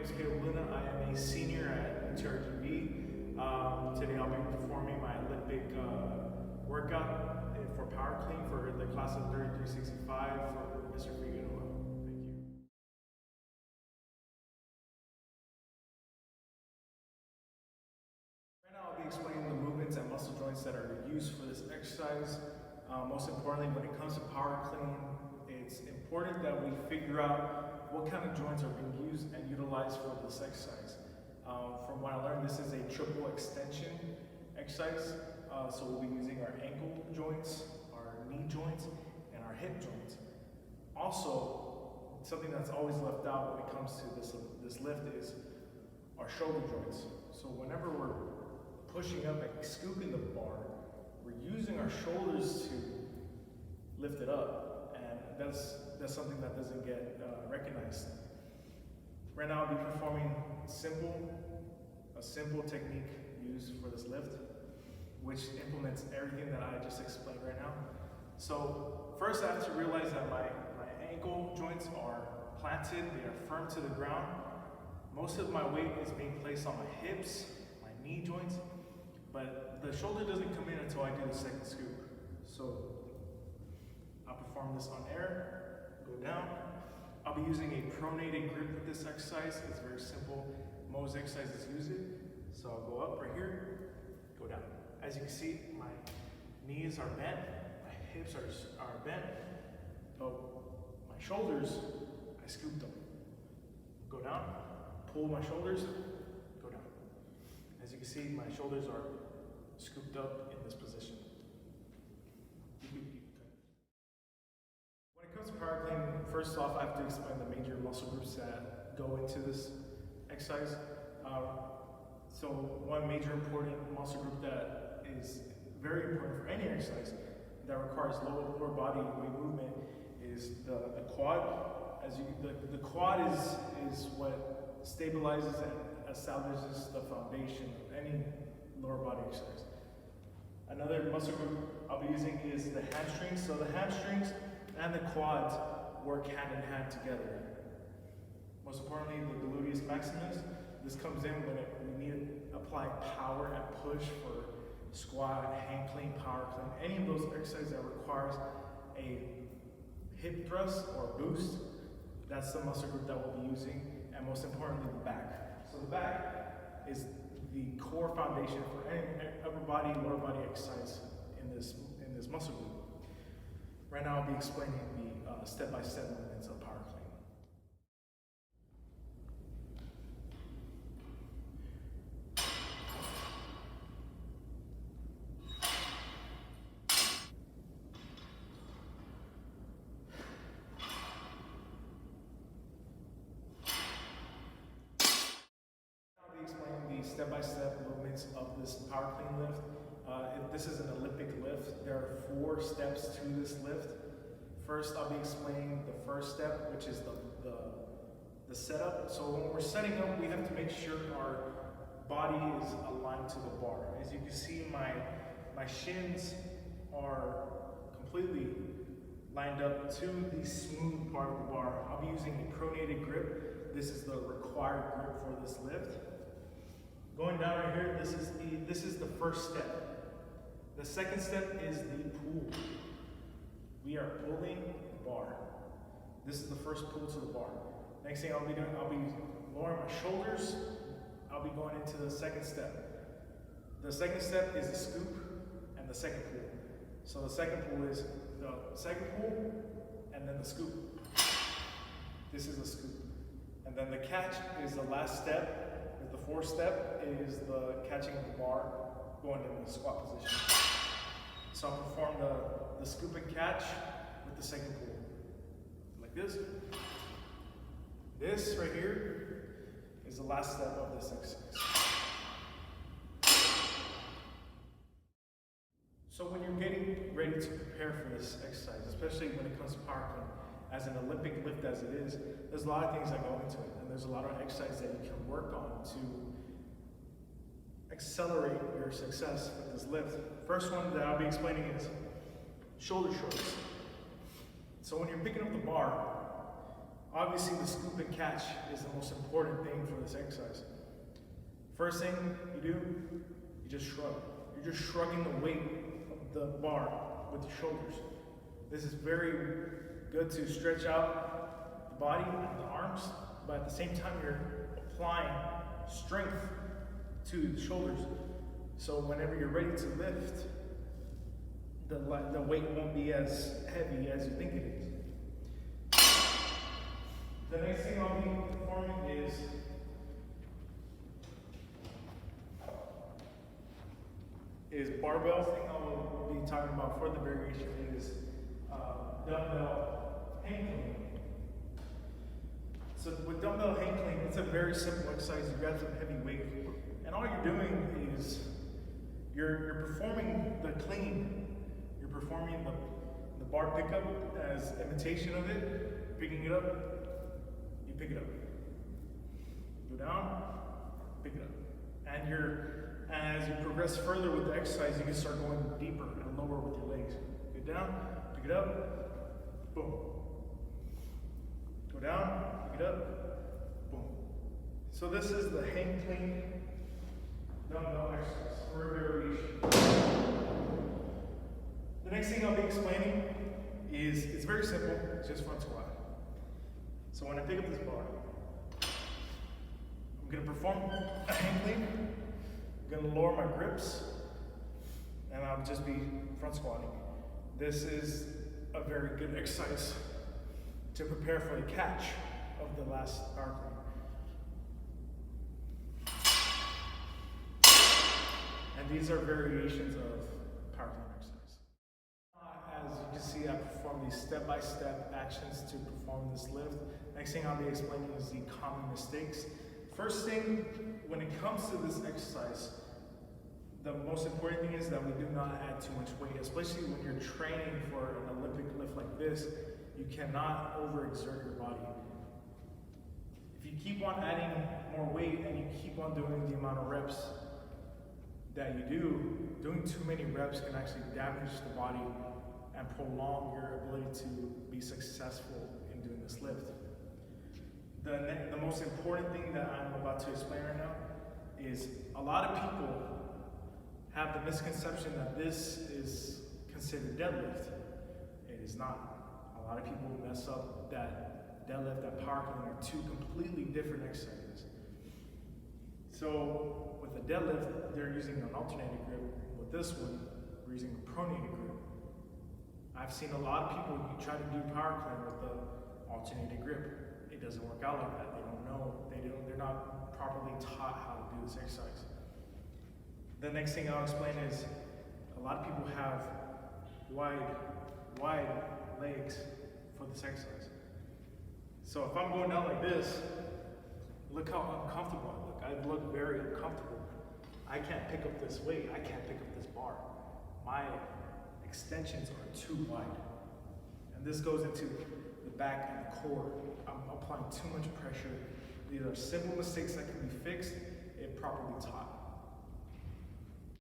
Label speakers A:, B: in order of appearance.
A: is Luna. I am a senior at UTRGV. Today I'll be performing my Olympic workout for power clean for the class of 3365 for Mr. Figueroa. Thank you. Right now I'll be explaining the movements and muscle joints that are used for this exercise. Most importantly, when it comes to power clean, it's important that we figure out what kind of joints are being used and utilized for this exercise. From what I learned, this is a triple extension exercise. So we'll be using our ankle joints, our knee joints, and our hip joints. Also, something that's always left out when it comes to this lift is our shoulder joints. So whenever we're pushing up and scooping the bar, we're using our shoulders to lift it up, and that's something that doesn't get recognized. Right now I'll be performing a simple technique used for this lift, which implements everything that I just explained right now. So first I have to realize that my ankle joints are planted, they are firm to the ground. Most of my weight is being placed on my hips, my knee joints, but the shoulder doesn't come in until I do the second scoop. So I'll perform this on air, go down. I'll be using a pronated grip with this exercise. It's very simple. Most exercises use it. So I'll go up right here, go down. As you can see, my knees are bent, my hips are bent, but my shoulders, I scooped them. Go down, pull my shoulders, go down. As you can see, my shoulders are scooped up in this position. When it comes to power clean, first off, I have to explain the major muscle groups that go into this exercise. So one major important muscle group that is very important for any exercise that requires lower body weight movement is the quad. The quad is what stabilizes and establishes the foundation of any lower body exercise. Another muscle group I'll be using is the hamstrings. So the hamstrings and the quads work hand in hand together. Most importantly, the gluteus maximus. This comes in when we need to apply power and push for squat, hang clean, power clean, any of those exercises that requires a hip thrust or boost. That's the muscle group that we'll be using, and most importantly, the back. So the back is the core foundation for any upper body, lower body exercise in this muscle group. Right now, I'll be explaining the step-by-step movements of power clean. Explaining the step-by-step movements of this power clean lift. This is an Olympic lift. There are 4 steps to this lift. First, I'll be explaining the first step, which is the setup. So when we're setting up, we have to make sure our body is aligned to the bar. As you can see, my shins are completely lined up to the smooth part of the bar. I'll be using a pronated grip. This is the required grip for this lift. Going down right here, this is the first step. The second step is the pull. We are pulling the bar. This is the first pull to the bar. Next thing I'll be doing, I'll be lowering my shoulders. I'll be going into the second step. The second step is the scoop and the second pull. So the second pull is the second pull and then the scoop. This is the scoop. And then the catch is the last step. The fourth step is the catching of the bar going into the squat position. So I'll perform the scoop and catch with the second pull. Like this. This right here is the last step of this exercise. So when you're getting ready to prepare for this exercise, especially when it comes to power clean, as an Olympic lift as it is, there's a lot of things that go into it, and there's a lot of exercises that you can work on to accelerate your success with this lift. First one that I'll be explaining is shoulder shrugs. So when you're picking up the bar, Obviously, the scoop and catch is the most important thing for this exercise. First thing you do, you just shrug. You're just shrugging the weight of the bar with your shoulders. This is very good to stretch out the body and the arms, but at the same time you're applying strength to the shoulders. So whenever you're ready to lift, the weight won't be as heavy as you think it is. The next thing I'll be performing is barbell. The thing I'll be talking about for the variation is dumbbell hanging. So with dumbbell hanging, it's a very simple exercise. You grab some heavy weight, and all you're doing is you're performing the clean. You're performing the bar pickup as imitation of it, picking it up. You pick it up. Go down, pick it up, and as you progress further with the exercise, you can start going deeper and lower with your legs. Get down, pick it up, boom. Go down, pick it up, boom. So this is the hang clean dumbbell exercise for a variation. The next thing I'll be explaining is, it's very simple, it's just front squat. So when I pick up this bar, I'm gonna perform a hang clean. I'm gonna lower my grips, and I'll just be front squatting. This is a very good exercise to prepare for the catch of the last power clean. And these are variations of power clean exercise. As you can see, I perform these step-by-step actions to perform this lift. Next thing I'll be explaining is the common mistakes. First thing, when it comes to this exercise, the most important thing is that we do not add too much weight, especially when you're training for an Olympic lift like this. You cannot overexert your body. If you keep on adding more weight and you keep on doing the amount of reps that you do, doing too many reps can actually damage the body and prolong your ability to be successful in doing this lift. The most important thing that I'm about to explain right now is a lot of people have the misconception that this is considered deadlift. It is not. A lot of people mess up that deadlift, that power clean are two completely different exercises. So with the deadlift, they're using an alternating grip. With this one, we're using a pronated grip. I've seen a lot of people who try to do power clean with the alternated grip. It doesn't work out like that. They don't know. They're not properly taught how to do this exercise. The next thing I'll explain is a lot of people have wide legs for this exercise. So if I'm going down like this, look how uncomfortable I look. I look very uncomfortable. I can't pick up this weight. I can't pick up this bar. My extensions are too wide. And this goes into the back and the core. I'm applying too much pressure. These are simple mistakes that can be fixed if properly taught.